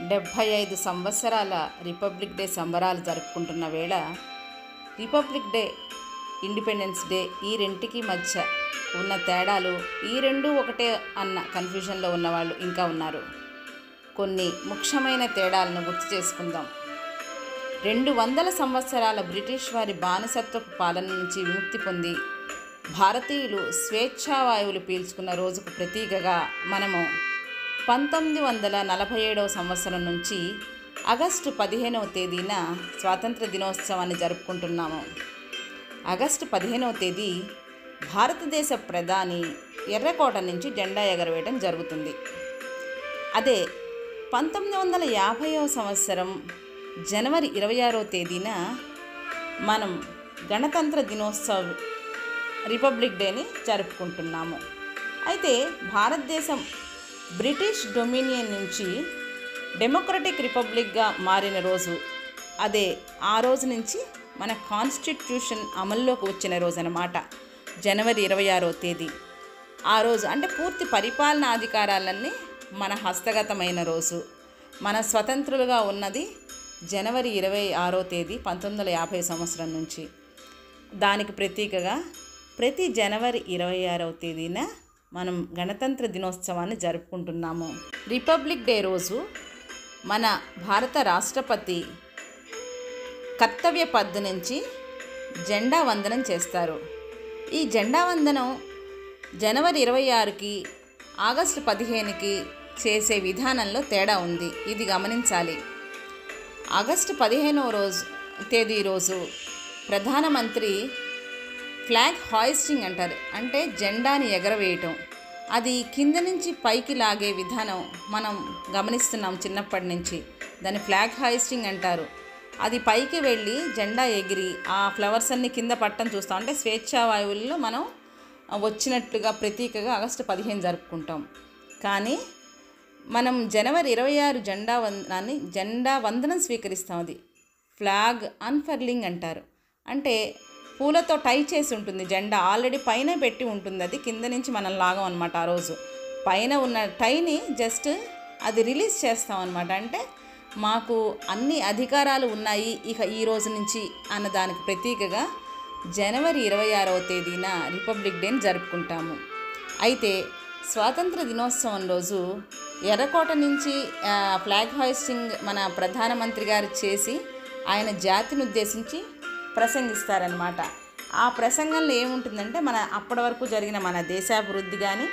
75 సంవత్సరాల republic day సంబరాలు జరుపుకుంటున్న వేళ రిపబ్లిక్ డే, ఇండిపెండెన్స్ డే ఈ రెంటికి మధ్య ఉన్న తేడాలు, ఈ రెండు ఒకటే అన్న కన్ఫ్యూజన్లో ఉన్నవాళ్ళు ఇంకా ఉన్నారు. కొన్ని ముఖ్యమైన తేడాలను గుర్తు చేసుకుందాం. 200 సంవత్సరాల బ్రిటిష్ వారి బానిసత్వపు పాలన నుంచి విముక్తి పొంది భారతీయులు స్వేచ్ఛావాయువులు పీల్చుకున్న రోజుకు ప్రతీకగా మనము 1947 సంవత్సరం నుంచి ఆగస్టు 15వ తేదీన స్వాతంత్ర దినోత్సవాన్ని జరుపుకుంటున్నాము. ఆగస్టు 15వ తేదీ భారతదేశ ప్రధాని ఎర్రకోట నుంచి జెండా ఎగరవేయడం జరుగుతుంది. అదే 1950వ సంవత్సరం జనవరి 26వ తేదీన మనం గణతంత్ర దినోత్సవ రిపబ్లిక్ డేని జరుపుకుంటున్నాము. అయితే భారతదేశం బ్రిటిష్ డొమినియన్ నుంచి డెమోక్రటిక్ రిపబ్లిక్గా మారిన రోజు అదే. ఆ రోజు నుంచి మన కాన్స్టిట్యూషన్ అమల్లోకి వచ్చిన రోజు అన్నమాట, జనవరి 26వ తేదీ. ఆ రోజు అంటే పూర్తి పరిపాలనా అధికారాలన్నీ మన హస్తగతమైన రోజు. మన స్వతంత్రులుగా ఉన్నది జనవరి 26వ తేదీ 1950 సంవత్సరం నుంచి. దానికి ప్రతీకగా ప్రతి జనవరి 26వ తేదీన మనం గణతంత్ర దినోత్సవాన్ని జరుపుకుంటున్నాము. రిపబ్లిక్ డే రోజు మన భారత రాష్ట్రపతి కర్తవ్య పథ్ నుంచి జెండా వందనం చేస్తారు. ఈ జెండా వందనం జనవరి 26కి ఆగస్టు 15కి చేసే విధానంలో తేడా ఉంది. ఇది గమనించాలి. ఆగస్టు 15వ తేదీ రోజు ప్రధానమంత్రి ఫ్లాగ్ హాయిస్టింగ్ అంటారు, అంటే జెండాని ఎగరవేయటం. అది కింద నుంచి పైకి లాగే విధానం మనం గమనిస్తున్నాం చిన్నప్పటి నుంచి. దాన్ని ఫ్లాగ్ హాయిస్టింగ్ అంటారు. అది పైకి వెళ్ళి జెండా ఎగిరి ఆ ఫ్లవర్స్ అన్ని కింద పట్టం చూస్తాం. అంటే స్వేచ్ఛావాయువుల్లో మనం వచ్చినట్లుగా ప్రతీకగా ఆగస్టు 15 జరుపుకుంటాం. కానీ మనం జనవరి 26 జెండా వందనం స్వీకరిస్తాం. అది ఫ్లాగ్ అన్ఫర్లింగ్ అంటారు. అంటే పూలతో టై చేసి ఉంటుంది జెండా, ఆల్రెడీ పైన పెట్టి ఉంటుంది. అది కింద నుంచి మనం లాగం అనమాట. ఆ రోజు పైన ఉన్న టైని జస్ట్ అది రిలీజ్ చేస్తాం అనమాట. అంటే మాకు అన్ని అధికారాలు ఉన్నాయి ఇక ఈ రోజు నుంచి అన్న దానికి ప్రతీకగా జనవరి 26వ తేదీన రిపబ్లిక్ డేని జరుపుకుంటాము. అయితే స్వాతంత్ర దినోత్సవం రోజు ఎర్రకోట నుంచి ఫ్లాగ్ హాయిస్టింగ్ మన ప్రధానమంత్రి గారు చేసి ఆయన జాతిని ఉద్దేశించి ప్రసంగిస్తారనమాట. ఆ ప్రసంగంలో ఏముంటుందంటే అప్పటి వరకు జరిగిన మన దేశాభివృద్ధి కానీ,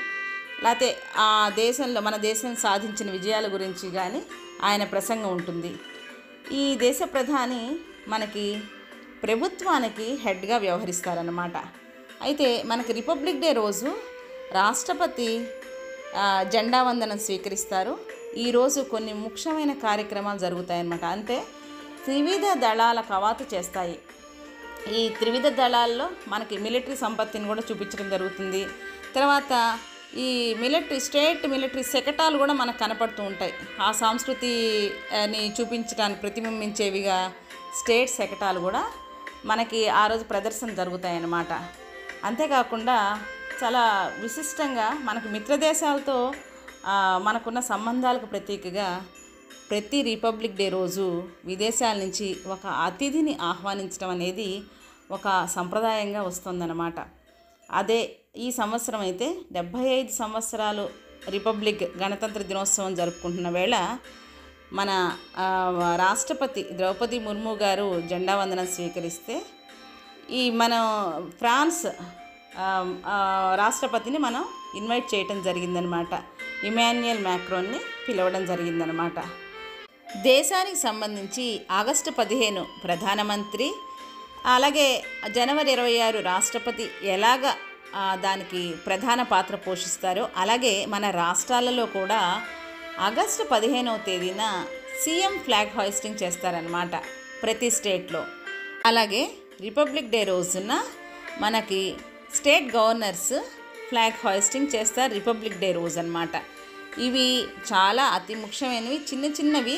లేకపోతే ఆ దేశంలో మన దేశం సాధించిన విజయాల గురించి కానీ ఆయన ప్రసంగం ఉంటుంది. ఈ దేశ ప్రధాని మనకి ప్రభుత్వానికి హెడ్గా వ్యవహరిస్తారన్నమాట. అయితే మనకి రిపబ్లిక్ డే రోజు రాష్ట్రపతి జెండా వందనం స్వీకరిస్తారు. ఈరోజు కొన్ని ముఖ్యమైన కార్యక్రమాలు జరుగుతాయన్నమాట. అంటే త్రివిధ దళాల కవాతు చేస్తాయి. ఈ త్రివిధ దళాల్లో మనకి మిలిటరీ సంపత్తిని కూడా చూపించడం జరుగుతుంది. తర్వాత ఈ స్టేట్ మిలిటరీ శకటాలు కూడా మనకు కనపడుతూ ఉంటాయి. ఆ సంస్కృతిని చూపించడానికి ప్రతిబింబించేవిగా స్టేట్ శకటాలు కూడా మనకి ఆ రోజు ప్రదర్శన జరుగుతాయి అన్నమాట. అంతేకాకుండా చాలా విశిష్టంగా మనకు మిత్రదేశాలతో మనకున్న సంబంధాలకు ప్రతీకగా ప్రతి రిపబ్లిక్ డే రోజు విదేశాల నుంచి ఒక అతిథిని ఆహ్వానించడం అనేది ఒక సంప్రదాయంగా వస్తుందన్నమాట. అదే ఈ సంవత్సరం అయితే 75 సంవత్సరాలు రిపబ్లిక్ గణతంత్ర దినోత్సవం జరుపుకుంటున్న వేళ మన రాష్ట్రపతి ద్రౌపది ముర్ము గారు జెండా వందనం స్వీకరిస్తే మనం ఫ్రాన్స్ రాష్ట్రపతిని మనం ఇన్వైట్ చేయటం జరిగిందనమాట. ఇమాన్యుయల్ మ్యాక్రోన్ని పిలవడం జరిగిందనమాట. దేశానికి సంబంధించి ఆగస్టు 15 ప్రధానమంత్రి, అలాగే జనవరి 26 రాష్ట్రపతి ఎలాగ దానికి ప్రధాన పాత్ర పోషిస్తారో, అలాగే మన రాష్ట్రాలలో కూడా ఆగస్టు 15వ తేదీన సీఎం ఫ్లాగ్ హాయిస్టింగ్ చేస్తారనమాట ప్రతి స్టేట్లో. అలాగే రిపబ్లిక్ డే రోజున మనకి స్టేట్ గవర్నర్స్ ఫ్లాగ్ హాయిస్టింగ్ చేస్తారు రిపబ్లిక్ డే రోజు అనమాట. ఇవి చాలా అతి ముఖ్యమైనవి. చిన్నవి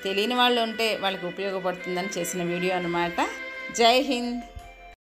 తెలియని వాళ్ళు ఉంటే వాళ్ళకి ఉపయోగపడుతుందని చేసిన వీడియో అన్నమాట. జై హింద్.